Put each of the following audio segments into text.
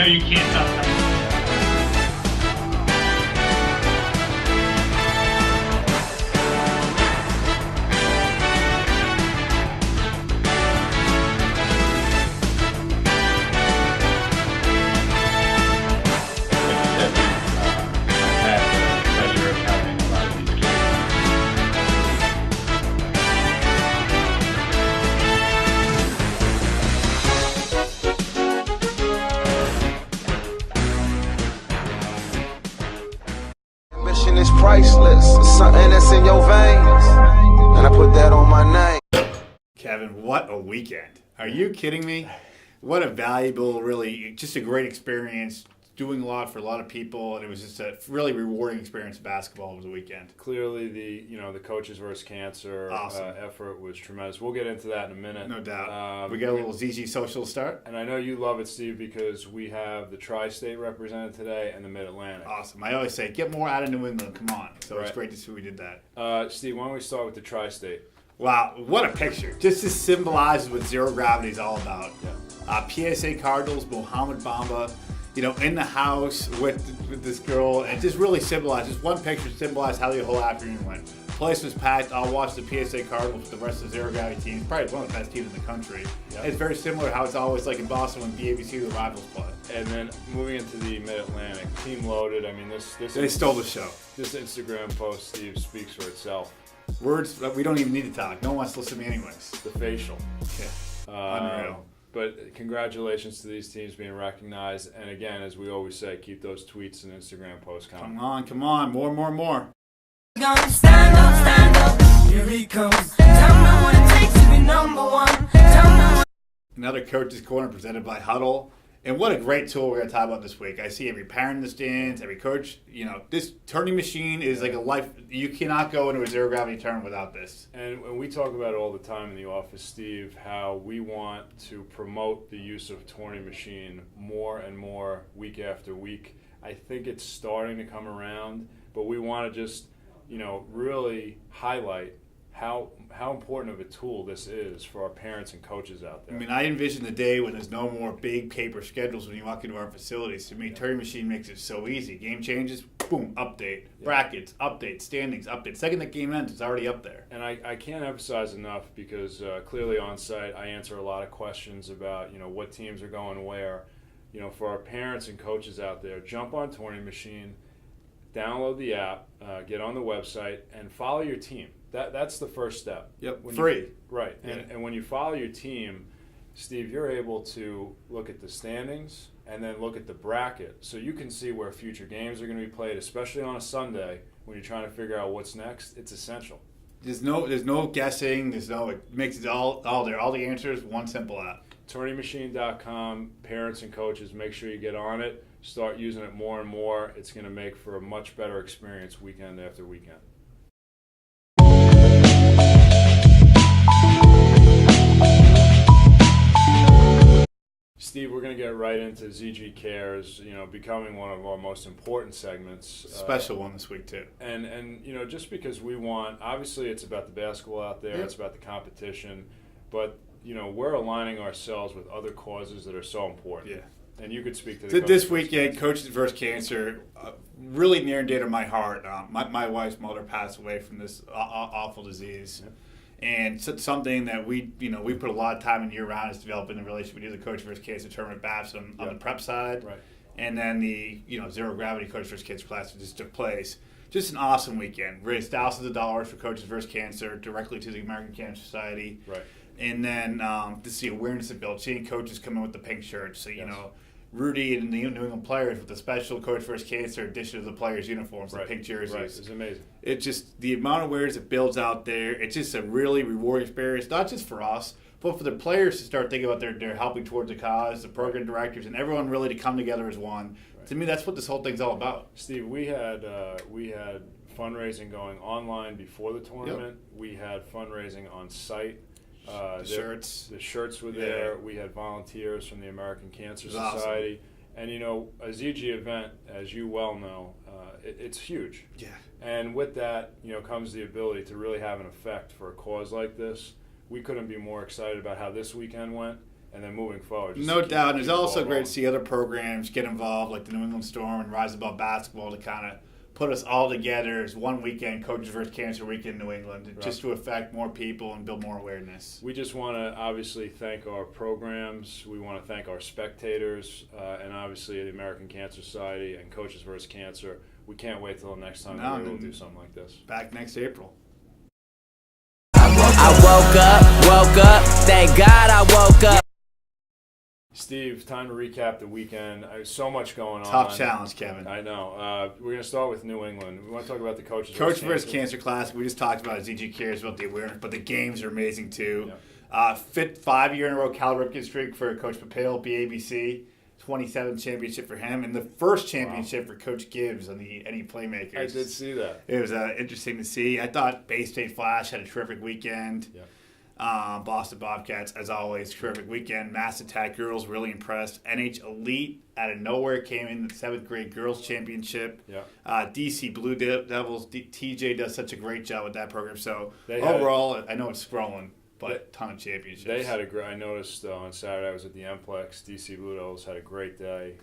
you can't top that. Is priceless. It's something that's in your veins, and I put that on my name. Kevin, what a weekend. Are you kidding me? What a valuable, really, just a great experience, doing a lot for a lot of people, and it was just a really rewarding experience of basketball over the weekend. Clearly, the Coaches versus Cancer effort was tremendous. We'll get into that in a minute. No doubt. We got a little ZG social start. And I know you love it, Steve, because we have the Tri-State represented today and the Mid-Atlantic. Awesome. I always say, get more out of New England. Come on. So It's great to see we did that. Steve, why don't we start with the Tri-State? Wow, what a picture. Just to symbolize what zero gravity is all about. Yeah. PSA Cardinals, Mohamed Bamba, in the house with this girl, and just really symbolized, just one picture symbolized how the whole afternoon went. The place was packed. I'll watch the PSA Cardinals with the rest of the zero gravity teams. Probably one of the best teams in the country. Yep. It's very similar to how it's always like in Boston when the NABC the rivals play. And then moving into the Mid-Atlantic, team loaded. I mean, they stole the show. This Instagram post, Steve, speaks for itself. Words, we don't even need to talk. No one wants to listen to me anyways. The facial. Yeah. Unreal. But congratulations to these teams being recognized. And again, as we always say, keep those tweets and Instagram posts coming. Come on. More. Gonna stand up, here he comes. Tell me what it takes to be number one. Another Coach's Corner presented by Huddle. And what a great tool we're going to talk about this week. I see every parent in the stands, every coach. This Tourney Machine is like a life. You cannot go into a zero gravity tournament without this. And we talk about it all the time in the office, Steve, how we want to promote the use of Tourney Machine more and more week after week. I think it's starting to come around, but we want to just, really highlight how important of a tool this is for our parents and coaches out there. I mean, I envision the day when there's no more big paper schedules when you walk into our facilities. To me, Tourney Machine makes it so easy. Game changes, boom, update. Yeah. Brackets, update. Standings, update. Second the game ends, it's already up there. And I can't emphasize enough because clearly on site I answer a lot of questions about, what teams are going where. For our parents and coaches out there, jump on Tourney Machine, download the app, get on the website, and follow your team. That's the first step. Yep, free. Right. Yeah. And when you follow your team, Steve, you're able to look at the standings and then look at the bracket so you can see where future games are going to be played, especially on a Sunday when you're trying to figure out what's next. It's essential. There's no guessing. It makes it all there. All the answers, one simple app. TourneyMachine.com, parents and coaches, make sure you get on it. Start using it more and more. It's going to make for a much better experience weekend after weekend. Steve, we're going to get right into ZG Cares, becoming one of our most important segments. Special one this week, too. And just because we want, obviously it's about the basketball out there, It's about the competition, but, we're aligning ourselves with other causes that are so important. Yeah. And you could speak to this weekend, Coaches versus Cancer, really near and dear to my heart. My wife's mother passed away from this awful disease. Yeah. And something that we put a lot of time and year round is developing the relationship. We do the Coach versus Cancer tournament BAPS on the prep side, right? And then the zero gravity Coach versus Cancer class that just took place. Just an awesome weekend. Raised thousands of dollars for Coaches versus Cancer directly to the American Cancer Society, right? And then to see awareness of build, seeing coaches come in with the pink shirts, so Rudy and the New England players with the special Coach versus Cancer addition to the players' uniforms, the pink jerseys. Right, it's amazing. It's just the amount of awareness it builds out there. It's just a really rewarding experience, not just for us, but for the players to start thinking about their helping towards the cause, the program directors, and everyone really to come together as one. Right. To me, that's what this whole thing's all about. Steve, we had fundraising going online before the tournament. Yep. We had fundraising on site. The shirts were there. We had volunteers from the American Cancer Society. Awesome. And, a ZG event, as you well know, it's huge. Yeah. And with that, comes the ability to really have an effect for a cause like this. We couldn't be more excited about how this weekend went. And then moving forward. Just No to doubt. And keep it's the ball also great rolling. to see other programs get involved, like the New England Storm and Rise Above Basketball, to kind of put us all together as one weekend, Coaches vs. Cancer Weekend in New England, just to affect more people and build more awareness. We just want to obviously thank our programs. We want to thank our spectators, and obviously the American Cancer Society and Coaches vs. Cancer. We can't wait till the next time we'll do something like this. Back next April. I woke up, thank God I woke up. Steve, time to recap the weekend. There's so much going on. Tough challenge, Kevin. I know. We're going to start with New England. We want to talk about the Coaches vs. Cancer Classic. We just talked about it. ZG cares about the awareness, but the games are amazing too. Yeah. Fifth 5-year-in-a-row Cal Ripken streak for Coach Papale, BABC. 27th championship for him, and the first championship for Coach Gibbs on the NE Playmakers. I did see that. It was interesting to see. I thought Bay State Flash had a terrific weekend. Yeah. Boston Bobcats, as always, terrific weekend. Mass Attack girls really impressed. NH Elite out of nowhere came in the 7th grade girls championship. Yeah. DC Blue Devils. TJ does such a great job with that program. So They overall, I know it's scrolling, but ton of championships. They had a great. I noticed on Saturday I was at the Mplex. DC Blue Devils had a great day,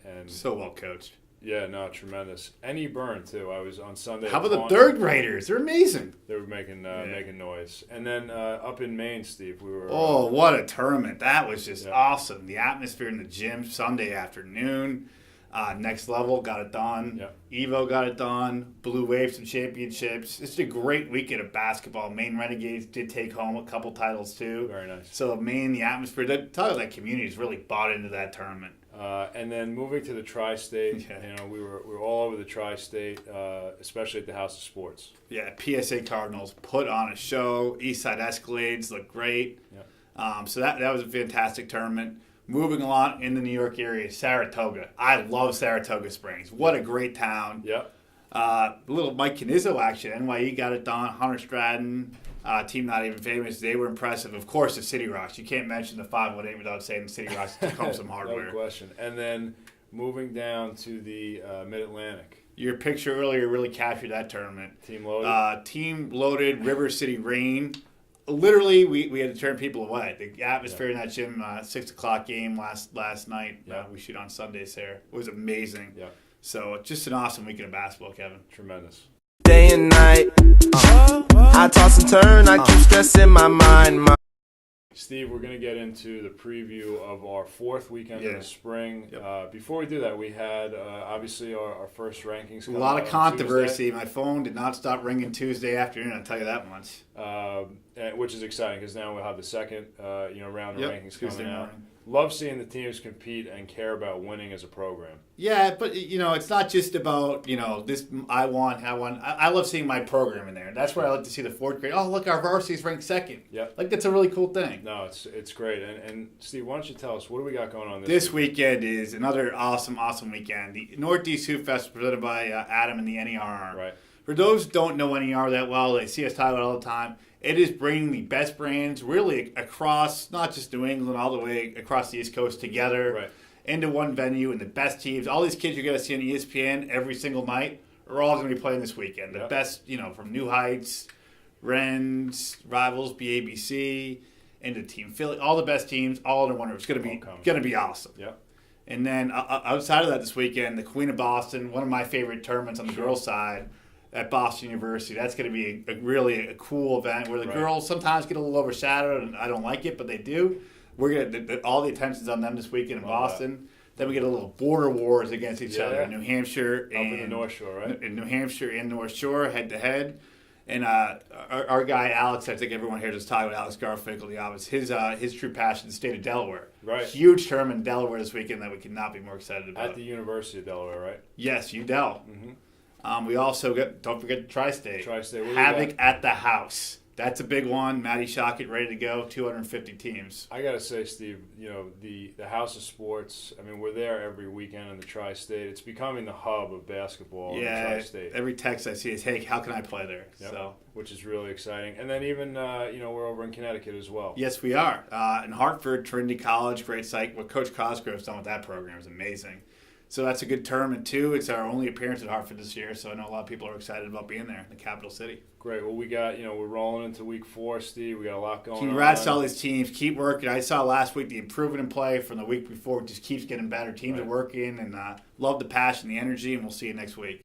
and so well coached. Yeah, no, tremendous. NE Burn too. I was on Sunday. How about the 3rd graders? They're amazing. They were making noise. And then up in Maine, Steve, we were. Oh, what a tournament! That was just awesome. The atmosphere in the gym Sunday afternoon. Next Level got it done. Evo got it done. Blue Wave some championships. It's a great weekend of basketball. Maine Renegades did take home a couple titles too. Very nice. So Maine, the atmosphere, that community has really bought into that tournament. And then moving to the Tri-State, we were all over the Tri-State, especially at the House of Sports. Yeah, PSA Cardinals put on a show. Eastside Escalades looked great. So that was a fantastic tournament. Moving along in the New York area, Saratoga. I love Saratoga Springs. What a great town. Little Mike Canizzo action. NYE got it done. Hunter Stratton, team not even famous. They were impressive. Of course, the City Rocks. You can't mention the 518 without saying the City Rocks took home some hardware. No question. And then moving down to the Mid-Atlantic. Your picture earlier really captured that tournament. Team Loaded. Team Loaded, River City Rain. Literally, we had to turn people away. The atmosphere in that gym, 6 o'clock game last night. We shoot on Sundays there. It was amazing. So just an awesome weekend of basketball, Kevin. Tremendous. Day and night, I toss and turn, I keep stressing my mind. Steve, we're going to get into the preview of our 4th weekend in the spring. Before we do that, we had obviously our first rankings. A lot of controversy. My phone did not stop ringing Tuesday afternoon, I'll tell you that much. Which is exciting because now we'll have the second round of rankings Tuesday coming out. morning. Love seeing the teams compete and care about winning as a program. Yeah, but it's not just about this. I won. I love seeing my program in there. That's where I like to see the 4th grade. Oh, look, our varsity's ranked 2nd. Like that's a really cool thing. No, it's great. And Steve, why don't you tell us what do we got going on this weekend? Is another awesome weekend. The Northeast Hoop Fest presented by Adam and the NER. Right. For those who don't know NER that well, they see us talk about it all the time. It is bringing the best brands really across, not just New England, all the way across the East Coast together into one venue, and the best teams. All these kids you're going to see on ESPN every single night are all going to be playing this weekend. The best, from New Heights, Wrens, Rivals, BABC, into Team Philly. All the best teams, all under one roof. It's going to be awesome. And then outside of that this weekend, the Queen of Boston, one of my favorite tournaments on the girls' side, at Boston University. That's going to be really a cool event where the girls sometimes get a little overshadowed, and I don't like it, but they do. We're going to all the attention's on them this weekend in Boston. Then we get a little border wars against each other in New Hampshire in the North Shore, right? In New Hampshire and North Shore, head to head. And our guy Alex, I think everyone here just talking about Alex Garfinkel, the office. His true passion is the state of Delaware. Right. Huge tournament in Delaware this weekend that we could not be more excited about. At the University of Delaware, right? Yes, UDel. We also don't forget Tri-State. Tri-State. Havoc at the House. That's a big one. Matty Shockett ready to go. 250 teams. I gotta say, Steve, the House of Sports. I mean, we're there every weekend in the Tri-State. It's becoming the hub of basketball in the Tri-State. Every text I see is, "Hey, how can I play there?" So, which is really exciting. And then even we're over in Connecticut as well. Yes, we are. In Hartford, Trinity College, great site. What Coach Cosgrove's done with that program is amazing. So that's a good term. And 2, it's our only appearance at Hartford this year. So I know a lot of people are excited about being there in the capital city. Great. Well, we got, we're rolling into week 4, Steve. We got a lot going on. Congrats to all these teams. Keep working. I saw last week the improvement in play from the week before. It just keeps getting better. Teams are working, and love the passion, the energy, and we'll see you next week.